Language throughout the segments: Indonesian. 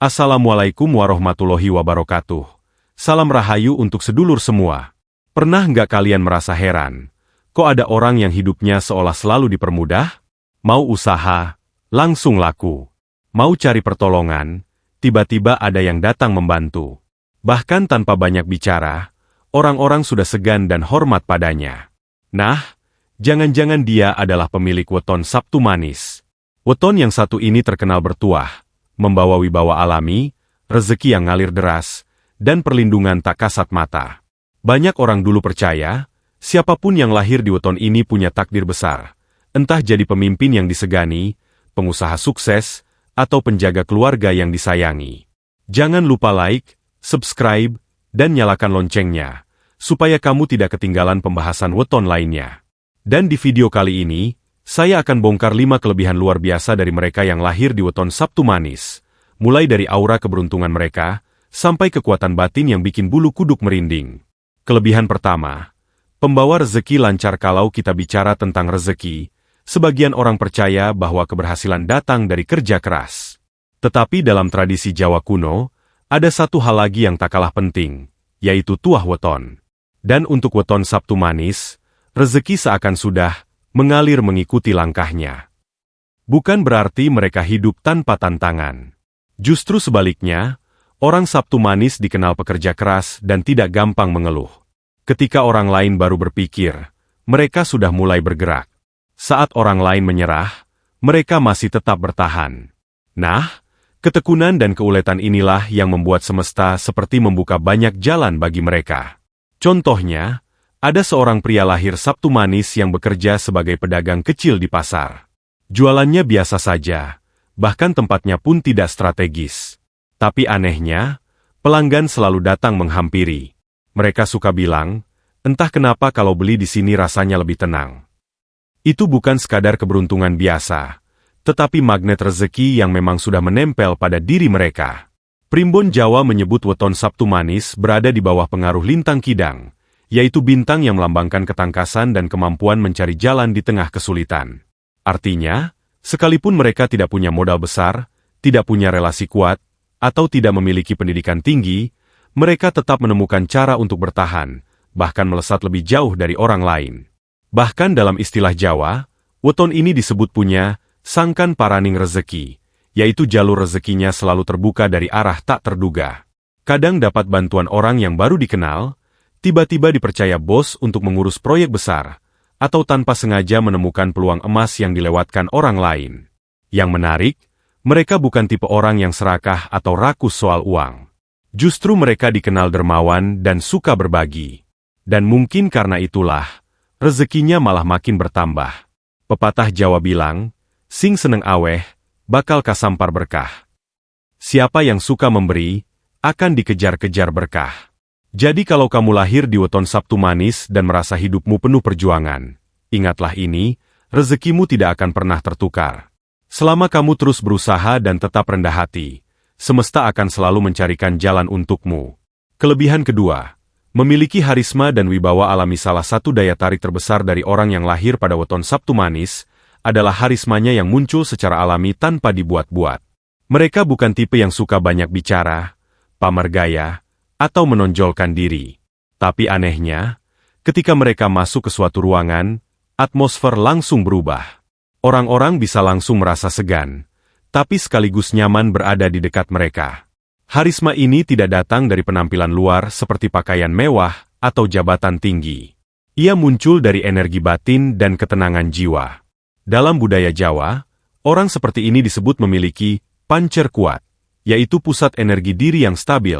Assalamualaikum warahmatullahi wabarakatuh. Salam rahayu untuk sedulur semua. Pernah nggak kalian merasa heran? Kok ada orang yang hidupnya seolah selalu dipermudah? Mau usaha, langsung laku. Mau cari pertolongan, tiba-tiba ada yang datang membantu. Bahkan tanpa banyak bicara, orang-orang sudah segan dan hormat padanya. Nah, jangan-jangan dia adalah pemilik weton Sabtu Manis. Weton yang satu ini terkenal bertuah, membawa wibawa alami, rezeki yang ngalir deras, dan perlindungan tak kasat mata. Banyak orang dulu percaya, siapapun yang lahir di weton ini punya takdir besar, entah jadi pemimpin yang disegani, pengusaha sukses, atau penjaga keluarga yang disayangi. Jangan lupa like, subscribe, dan nyalakan loncengnya, supaya kamu tidak ketinggalan pembahasan weton lainnya. Dan di video kali ini, saya akan bongkar 5 kelebihan luar biasa dari mereka yang lahir di weton Sabtu Manis, mulai dari aura keberuntungan mereka, sampai kekuatan batin yang bikin bulu kuduk merinding. Kelebihan pertama, pembawa rezeki lancar. Kalau kita bicara tentang rezeki, sebagian orang percaya bahwa keberhasilan datang dari kerja keras. Tetapi dalam tradisi Jawa kuno, ada satu hal lagi yang tak kalah penting, yaitu tuah weton. Dan untuk weton Sabtu Manis, rezeki seakan sudah mengalir mengikuti langkahnya. Bukan berarti mereka hidup tanpa tantangan. Justru sebaliknya, orang Sabtu Manis dikenal pekerja keras dan tidak gampang mengeluh. Ketika orang lain baru berpikir, mereka sudah mulai bergerak. Saat orang lain menyerah, mereka masih tetap bertahan. Nah, ketekunan dan keuletan inilah yang membuat semesta seperti membuka banyak jalan bagi mereka. Contohnya, ada seorang pria lahir Sabtu Manis yang bekerja sebagai pedagang kecil di pasar. Jualannya biasa saja, bahkan tempatnya pun tidak strategis. Tapi anehnya, pelanggan selalu datang menghampiri. Mereka suka bilang, entah kenapa kalau beli di sini rasanya lebih tenang. Itu bukan sekadar keberuntungan biasa, tetapi magnet rezeki yang memang sudah menempel pada diri mereka. Primbon Jawa menyebut weton Sabtu Manis berada di bawah pengaruh lintang kidang, yaitu bintang yang melambangkan ketangkasan dan kemampuan mencari jalan di tengah kesulitan. Artinya, sekalipun mereka tidak punya modal besar, tidak punya relasi kuat, atau tidak memiliki pendidikan tinggi, mereka tetap menemukan cara untuk bertahan, bahkan melesat lebih jauh dari orang lain. Bahkan dalam istilah Jawa, weton ini disebut punya sangkan paraning rezeki, yaitu jalur rezekinya selalu terbuka dari arah tak terduga. Kadang dapat bantuan orang yang baru dikenal, tiba-tiba dipercaya bos untuk mengurus proyek besar, atau tanpa sengaja menemukan peluang emas yang dilewatkan orang lain. Yang menarik, mereka bukan tipe orang yang serakah atau rakus soal uang. Justru mereka dikenal dermawan dan suka berbagi. Dan mungkin karena itulah, rezekinya malah makin bertambah. Pepatah Jawa bilang, sing seneng aweh, bakal kasampar berkah. Siapa yang suka memberi, akan dikejar-kejar berkah. Jadi kalau kamu lahir di weton Sabtu Manis dan merasa hidupmu penuh perjuangan, ingatlah ini, rezekimu tidak akan pernah tertukar. Selama kamu terus berusaha dan tetap rendah hati, semesta akan selalu mencarikan jalan untukmu. Kelebihan kedua, memiliki harisma dan wibawa alami. Salah satu daya tarik terbesar dari orang yang lahir pada weton Sabtu Manis adalah harismanya yang muncul secara alami tanpa dibuat-buat. Mereka bukan tipe yang suka banyak bicara, pamer gaya, atau menonjolkan diri. Tapi anehnya, ketika mereka masuk ke suatu ruangan, atmosfer langsung berubah. Orang-orang bisa langsung merasa segan, tapi sekaligus nyaman berada di dekat mereka. Harisma ini tidak datang dari penampilan luar seperti pakaian mewah atau jabatan tinggi. Ia muncul dari energi batin dan ketenangan jiwa. Dalam budaya Jawa, orang seperti ini disebut memiliki pancer kuat, yaitu pusat energi diri yang stabil,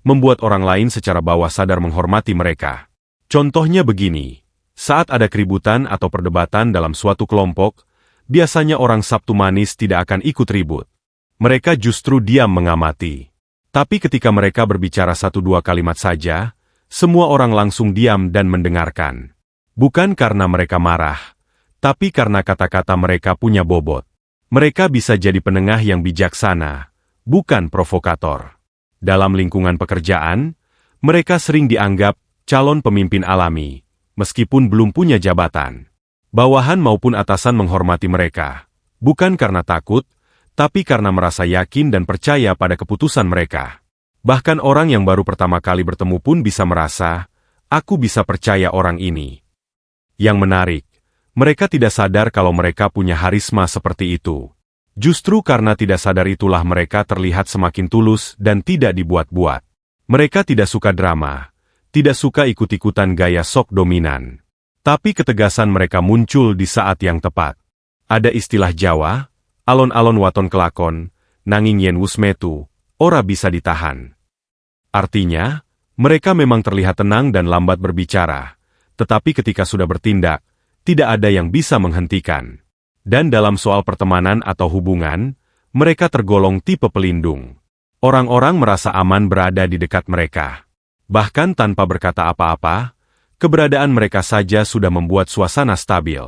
membuat orang lain secara bawah sadar menghormati mereka. Contohnya begini, saat ada keributan atau perdebatan dalam suatu kelompok, biasanya orang Sabtu Manis tidak akan ikut ribut. Mereka justru diam mengamati. Tapi ketika mereka berbicara 1-2 kalimat saja, semua orang langsung diam dan mendengarkan. Bukan karena mereka marah, tapi karena kata-kata mereka punya bobot. Mereka bisa jadi penengah yang bijaksana, bukan provokator. Dalam lingkungan pekerjaan, mereka sering dianggap calon pemimpin alami, meskipun belum punya jabatan. Bawahan maupun atasan menghormati mereka, bukan karena takut, tapi karena merasa yakin dan percaya pada keputusan mereka. Bahkan orang yang baru pertama kali bertemu pun bisa merasa, aku bisa percaya orang ini. Yang menarik, mereka tidak sadar kalau mereka punya harisma seperti itu. Justru karena tidak sadar itulah mereka terlihat semakin tulus dan tidak dibuat-buat. Mereka tidak suka drama, tidak suka ikut-ikutan gaya sok dominan. Tapi ketegasan mereka muncul di saat yang tepat. Ada istilah Jawa, alon-alon waton kelakon, nanging yen wus metu, ora bisa ditahan. Artinya, mereka memang terlihat tenang dan lambat berbicara, tetapi ketika sudah bertindak, tidak ada yang bisa menghentikan. Dan dalam soal pertemanan atau hubungan, mereka tergolong tipe pelindung. Orang-orang merasa aman berada di dekat mereka. Bahkan tanpa berkata apa-apa, keberadaan mereka saja sudah membuat suasana stabil.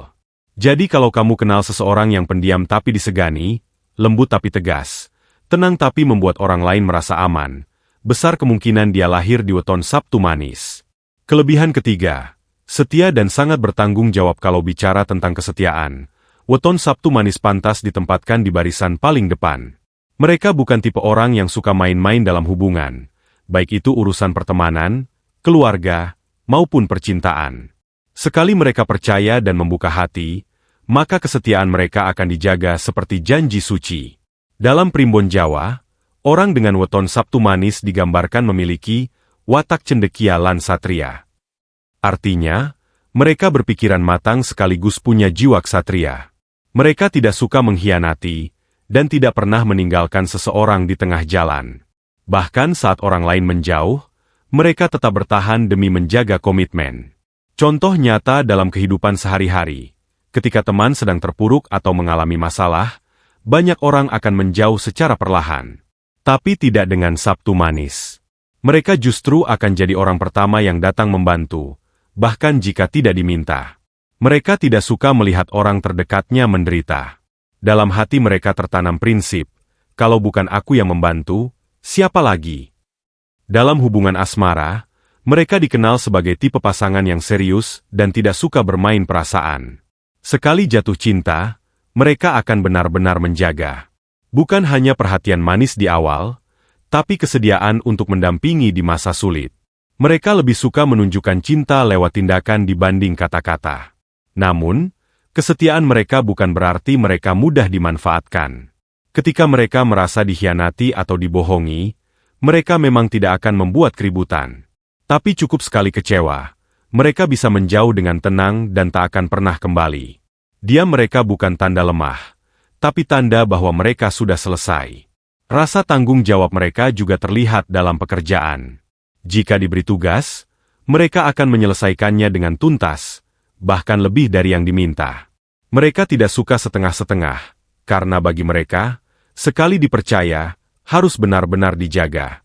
Jadi kalau kamu kenal seseorang yang pendiam tapi disegani, lembut tapi tegas, tenang tapi membuat orang lain merasa aman, besar kemungkinan dia lahir di weton Sabtu Manis. Kelebihan ketiga, setia dan sangat bertanggung jawab. Kalau bicara tentang kesetiaan, weton Sabtu Manis pantas ditempatkan di barisan paling depan. Mereka bukan tipe orang yang suka main-main dalam hubungan, baik itu urusan pertemanan, keluarga, maupun percintaan. Sekali mereka percaya dan membuka hati, maka kesetiaan mereka akan dijaga seperti janji suci. Dalam primbon Jawa, orang dengan weton Sabtu Manis digambarkan memiliki watak cendekia lan satria. Artinya, mereka berpikiran matang sekaligus punya jiwa ksatria. Mereka tidak suka mengkhianati, dan tidak pernah meninggalkan seseorang di tengah jalan. Bahkan saat orang lain menjauh, mereka tetap bertahan demi menjaga komitmen. Contoh nyata dalam kehidupan sehari-hari, ketika teman sedang terpuruk atau mengalami masalah, banyak orang akan menjauh secara perlahan. Tapi tidak dengan Sabtu Manis. Mereka justru akan jadi orang pertama yang datang membantu, bahkan jika tidak diminta. Mereka tidak suka melihat orang terdekatnya menderita. Dalam hati mereka tertanam prinsip, kalau bukan aku yang membantu, siapa lagi? Dalam hubungan asmara, mereka dikenal sebagai tipe pasangan yang serius dan tidak suka bermain perasaan. Sekali jatuh cinta, mereka akan benar-benar menjaga. Bukan hanya perhatian manis di awal, tapi kesediaan untuk mendampingi di masa sulit. Mereka lebih suka menunjukkan cinta lewat tindakan dibanding kata-kata. Namun, kesetiaan mereka bukan berarti mereka mudah dimanfaatkan. Ketika mereka merasa dikhianati atau dibohongi, mereka memang tidak akan membuat keributan. Tapi cukup sekali kecewa, mereka bisa menjauh dengan tenang dan tak akan pernah kembali. Diam mereka bukan tanda lemah, tapi tanda bahwa mereka sudah selesai. Rasa tanggung jawab mereka juga terlihat dalam pekerjaan. Jika diberi tugas, mereka akan menyelesaikannya dengan tuntas, bahkan lebih dari yang diminta. Mereka tidak suka setengah-setengah, karena bagi mereka, sekali dipercaya, harus benar-benar dijaga.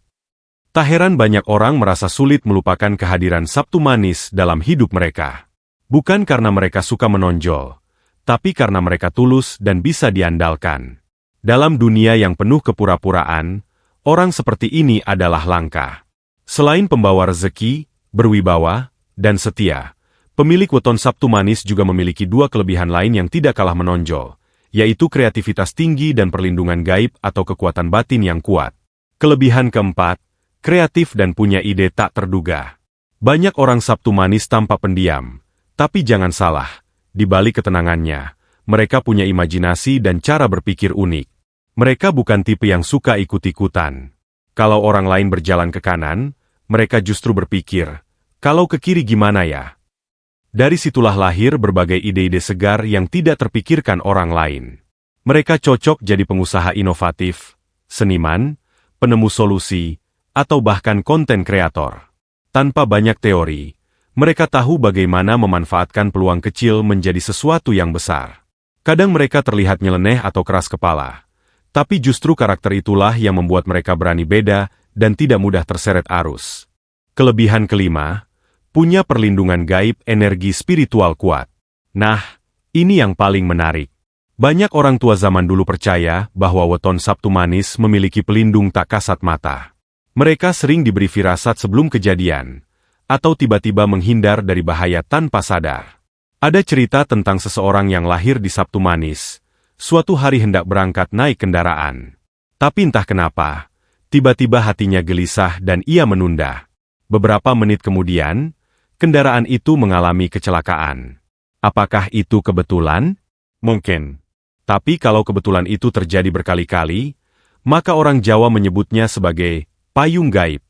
Tak heran banyak orang merasa sulit melupakan kehadiran Sabtu Manis dalam hidup mereka. Bukan karena mereka suka menonjol, tapi karena mereka tulus dan bisa diandalkan. Dalam dunia yang penuh kepura-puraan, orang seperti ini adalah langka. Selain pembawa rezeki, berwibawa, dan setia, pemilik weton Sabtu Manis juga memiliki dua kelebihan lain yang tidak kalah menonjol, yaitu kreativitas tinggi dan perlindungan gaib atau kekuatan batin yang kuat. Kelebihan keempat, kreatif dan punya ide tak terduga. Banyak orang Sabtu Manis tampak pendiam, tapi jangan salah, di balik ketenangannya, mereka punya imajinasi dan cara berpikir unik. Mereka bukan tipe yang suka ikut-ikutan. Kalau orang lain berjalan ke kanan, mereka justru berpikir, kalau ke kiri gimana ya? Dari situlah lahir berbagai ide-ide segar yang tidak terpikirkan orang lain. Mereka cocok jadi pengusaha inovatif, seniman, penemu solusi, atau bahkan konten kreator. Tanpa banyak teori, mereka tahu bagaimana memanfaatkan peluang kecil menjadi sesuatu yang besar. Kadang mereka terlihat nyeleneh atau keras kepala, tapi justru karakter itulah yang membuat mereka berani beda dan tidak mudah terseret arus. Kelebihan kelima, punya perlindungan gaib energi spiritual kuat. Nah, ini yang paling menarik. Banyak orang tua zaman dulu percaya bahwa weton Sabtu Manis memiliki pelindung tak kasat mata. Mereka sering diberi firasat sebelum kejadian, atau tiba-tiba menghindar dari bahaya tanpa sadar. Ada cerita tentang seseorang yang lahir di Sabtu Manis, suatu hari hendak berangkat naik kendaraan. Tapi entah kenapa, tiba-tiba hatinya gelisah dan ia menunda. Beberapa menit kemudian, kendaraan itu mengalami kecelakaan. Apakah itu kebetulan? Mungkin. Tapi kalau kebetulan itu terjadi berkali-kali, maka orang Jawa menyebutnya sebagai payung gaib,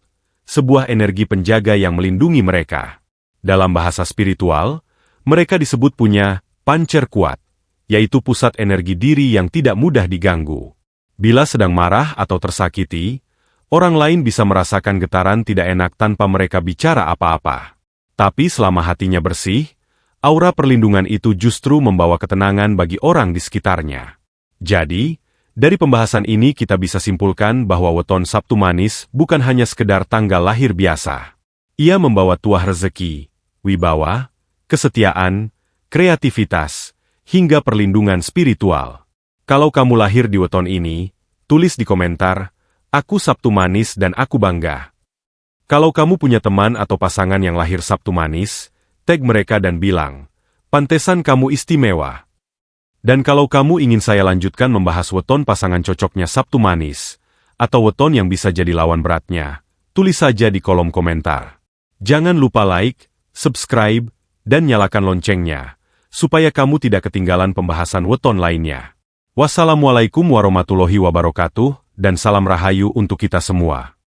sebuah energi penjaga yang melindungi mereka. Dalam bahasa spiritual, mereka disebut punya pancer kuat, yaitu pusat energi diri yang tidak mudah diganggu. Bila sedang marah atau tersakiti, orang lain bisa merasakan getaran tidak enak tanpa mereka bicara apa-apa. Tapi selama hatinya bersih, aura perlindungan itu justru membawa ketenangan bagi orang di sekitarnya. Jadi, dari pembahasan ini kita bisa simpulkan bahwa weton Sabtu Manis bukan hanya sekedar tanggal lahir biasa. Ia membawa tuah rezeki, wibawa, kesetiaan, kreativitas, hingga perlindungan spiritual. Kalau kamu lahir di weton ini, tulis di komentar, "Aku Sabtu Manis dan aku bangga." Kalau kamu punya teman atau pasangan yang lahir Sabtu Manis, tag mereka dan bilang, "Pantesan kamu istimewa." Dan kalau kamu ingin saya lanjutkan membahas weton pasangan cocoknya Sabtu Manis, atau weton yang bisa jadi lawan beratnya, tulis saja di kolom komentar. Jangan lupa like, subscribe, dan nyalakan loncengnya, supaya kamu tidak ketinggalan pembahasan weton lainnya. Wassalamualaikum warahmatullahi wabarakatuh, dan salam rahayu untuk kita semua.